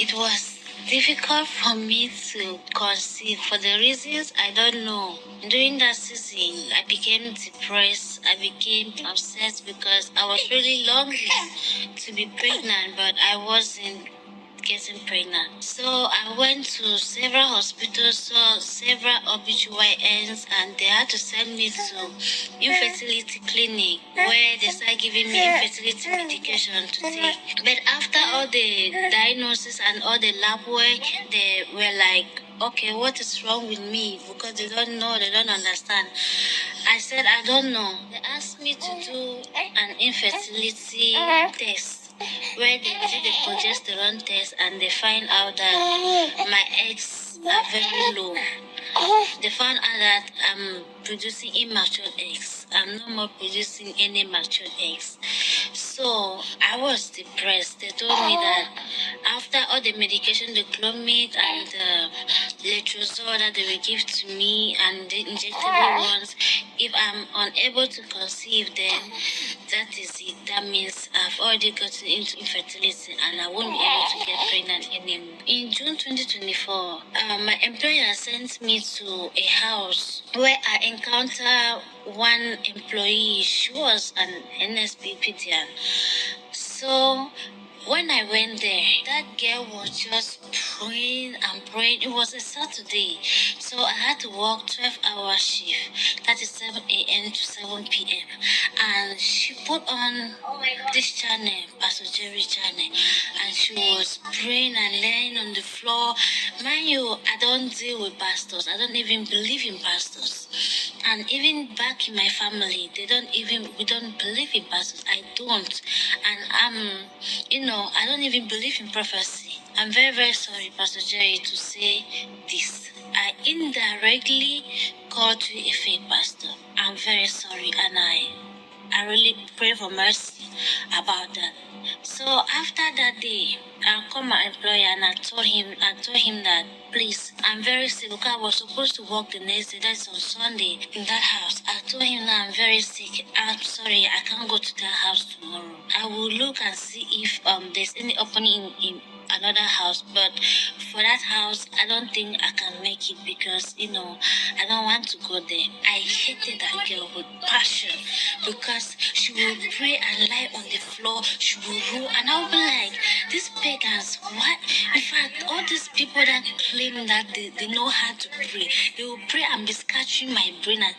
it was difficult for me to conceive for the reasons I don't know. During that season, I became depressed. I became upset because I was really longing to be pregnant, but I wasn't getting pregnant. So I went to several hospitals, saw several OBGYNs, and they had to send me to infertility clinic where they started giving me infertility medication to take. But after all the diagnosis and all the lab work, they were like, okay, what is wrong with me? Because they don't know, they don't understand. I said, I don't know. They asked me to do an infertility test where they did the progesterone test and they find out that my eggs are very low. They found out that I'm producing immature eggs. I'm no more producing any mature eggs. So I was depressed. They told me that after all the medication, the Clomid and the letrozole that they will give to me and the injectable ones, if I'm unable to conceive, then that is it. That means I've already gotten into infertility and I won't be able to get pregnant anymore. In June 2024, my employer sent me to a house where I encountered one employee. She was an NSPPTian. So when I went there, that girl was just praying and praying. It was a Saturday, so I had to work 12-hour shift. That is 7 a.m. to 7 p.m. And she put on this channel, Pastor Jerry channel, and she was praying and laying on the floor. Mind you, I don't deal with pastors. I don't even believe in pastors. And even back in my family, we don't believe in pastors. I don't. And I don't even believe in prophecy. I'm very, very sorry, Pastor Jerry, to say this. I indirectly called you a fake pastor. I'm very sorry, and I really pray for mercy about that. So after that day, I called my employer and I told him that, please, I'm very sick because I was supposed to work the next day, that's on Sunday, in that house. I told him that I'm very sick. I'm sorry, I can't go to that house tomorrow. I will look and see if there's any opening in another house, but for that house, I don't think I can make it because, I don't want to go there. I hated that girl with passion because she will pray and lie on the floor. She will roll, and I'll be like, these pagans, what? In fact, all these people that claim that they know how to pray, they will pray and be scratching my brain, and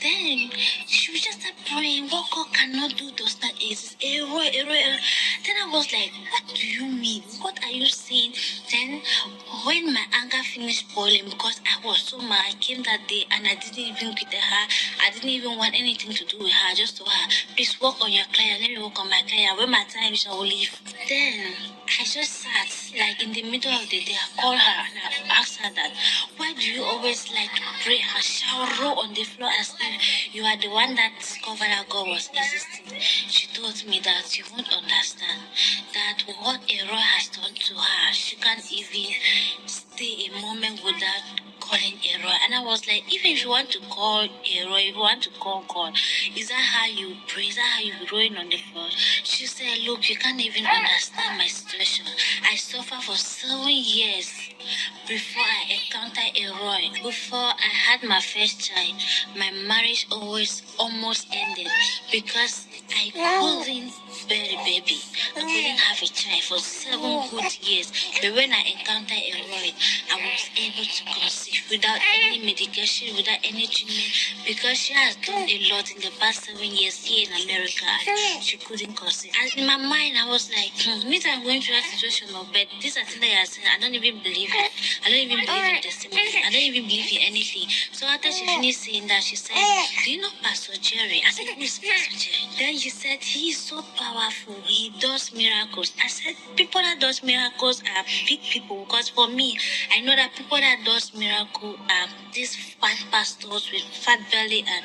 then she will just start praying. What God cannot do does not exist. Error, error, error. Then I was like, what do you mean? What are you saying? Then when my anger finished boiling, because I was so mad, I came that day and I didn't even greet her. I didn't even want anything to do with her. I just told her, please work on your client. Let me work on my client. When my time is, I will leave. Then I just sat like in the middle of the day. I called her and I asked her that, why do you always like to pray and shout, roll on the floor as if you are the one that discovered that God was existing? She told me that you won't understand that what error has done to her, she can't even stay a moment without calling error. And I was like, even if you want to call error, if you want to call God, is that how you pray? Is that how you be rolling on the floor? She said, look, you can't even understand my situation. I suffered for 7 years before I encountered a Roy. Before I had my first child, my marriage almost ended because I couldn't bear a baby. I couldn't have a child for 7 good years. But when I encountered a Roy, I was able to conceive without any medication, without any treatment, because she has done a lot in the past 7 years here in America and she couldn't conceive. And in my mind, I was like, me I'm going through that situation, but this is thing that you're saying, I don't even believe it. I don't even believe in testimony. I don't even believe in anything. So after she finished saying that, she said, do you know Pastor Jerry? I said, who is Pastor Jerry? Then she said, he is so powerful. He does miracles. I said, people that does miracles are big people, because for me, I know that people that does miracle are these fat pastors with fat belly and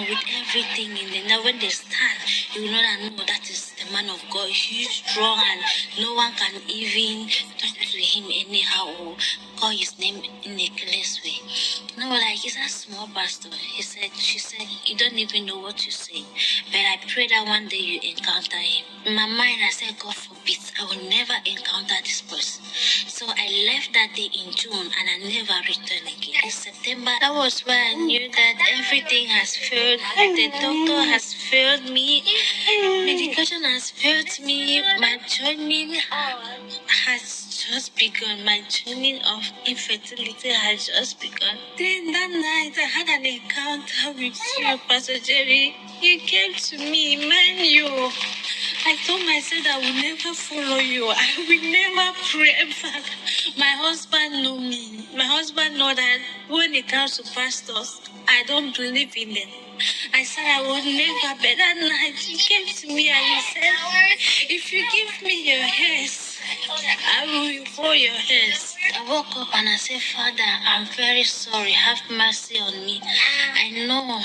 with everything in them. Now when they stand, you know that no, that is the man of God. He's strong and no one can even talk to him anyhow or call his name in a careless way. No, like he's a small pastor. She said, you don't even know what you say. But I pray that one day you encounter him. In my mind, I said, God forbid, I will never encounter this person. that day in June and I never returned again. In September, that was when I knew that everything has failed. The doctor has failed me. Medication has failed me. My journey has just begun. My journey of infertility has just begun. Then that night, I had an encounter with you, Pastor Jerry. You came to me, man, you. I told myself I will never follow you. I will never pray back. My husband know me. My husband know that when it comes to pastors, I don't believe in them. I said I would never, but that night you came to me and you said, if you give me your hands, I will hold your hands. I woke up and I said, Father, I'm very sorry. Have mercy on me. I know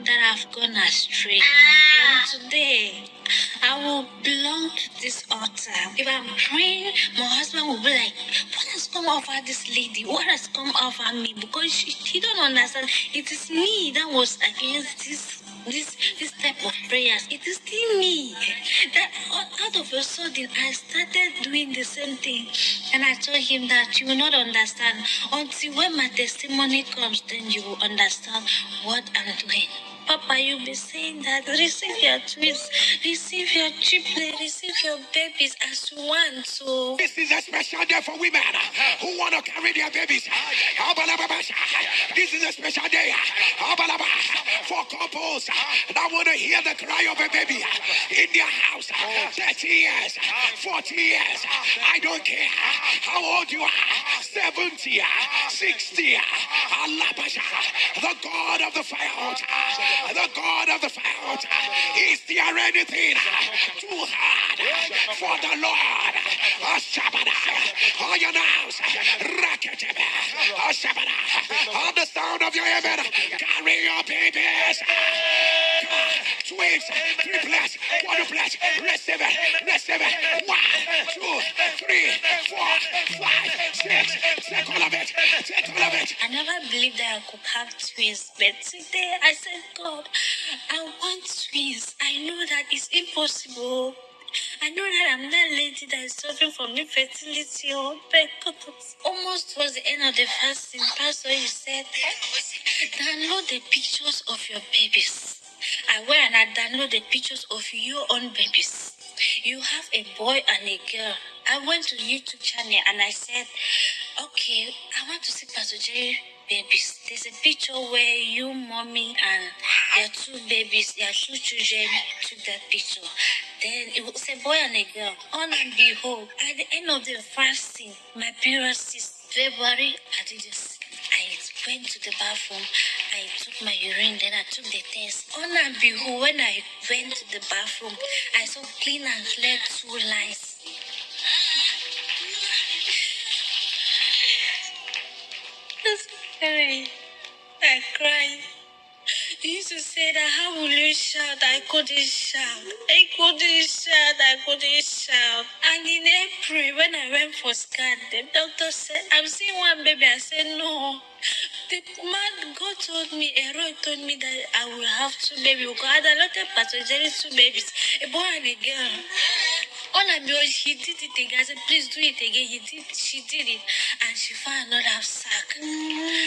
that I've gone astray. From today, I will belong to this altar. If I'm praying, my husband will be like, what has come over this lady? What has come over me? Because she don't understand. It is me that was against this type of prayers. It is still me. That out of a sudden I started doing the same thing. And I told him that you will not understand until when my testimony comes, then you will understand what I'm doing. Papa, you'll be saying that receive your twins, receive your triplets, receive your babies as you want. So this is a special day for women who want to carry their babies. This is a special day for couples that want to hear the cry of a baby in their house. 30 years, 40 years, I don't care how old you are, 70, 60, the God of the fire altar, the God of the fire altar. Is there anything too hard for the Lord? On your nose, Rakatebe, on the sound of your amen, carry your babies. Twins, triplets, quadruplets, receive it. 1, 2, 3, 4, 5, 6. Take all of it. Take all of it. I never believed that I could have twins, but today I said, God, I want twins. I know that it's impossible. I know that I'm that lady that is suffering from infertility or because almost towards the end of the fasting, Pastor, you said, download the pictures of your babies. I went and I download the pictures of your own babies. You have a boy and a girl. I went to YouTube channel and I said, okay, I want to see Pastor Jerry babies. There's a picture where you, mommy, and your two babies, your two children took that picture. Then it was a boy and a girl. On and behold, at the end of the fasting, my period is February, I did this. I went to the bathroom, I took my urine, then I took the test. On and behold, when I went to the bathroom, I saw clean and clear 2 lines. Scary. I cried. He used to say that, how will you shout? I couldn't shout. I couldn't shout. I couldn't shout. And in April, when I went for scan, the doctor said, I'm seeing one baby. I said, no. The man, God told me, Aaron told me that I will have 2 babies. Because I had a lot of Pastor Jerry's 2 babies, a boy and a girl. All I know, he did it again. I said, please do it again. She did it. And she found another sack. And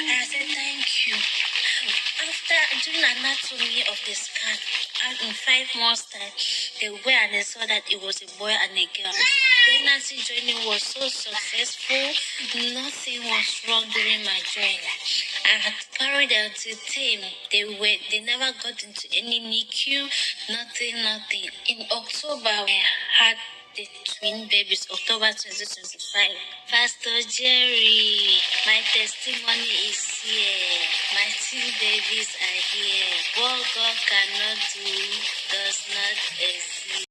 I said, thank you. After doing anatomy of the scan, and in 5 months' time, they went and they saw that it was a boy and a girl. Pregnancy journey was so successful. Nothing was wrong during my journey. I had carried them to team. They never got into any NICU. Nothing. In October, I had the twin babies, October 2025. Pastor Jerry, my testimony is here. My twin babies are here. What God cannot do does not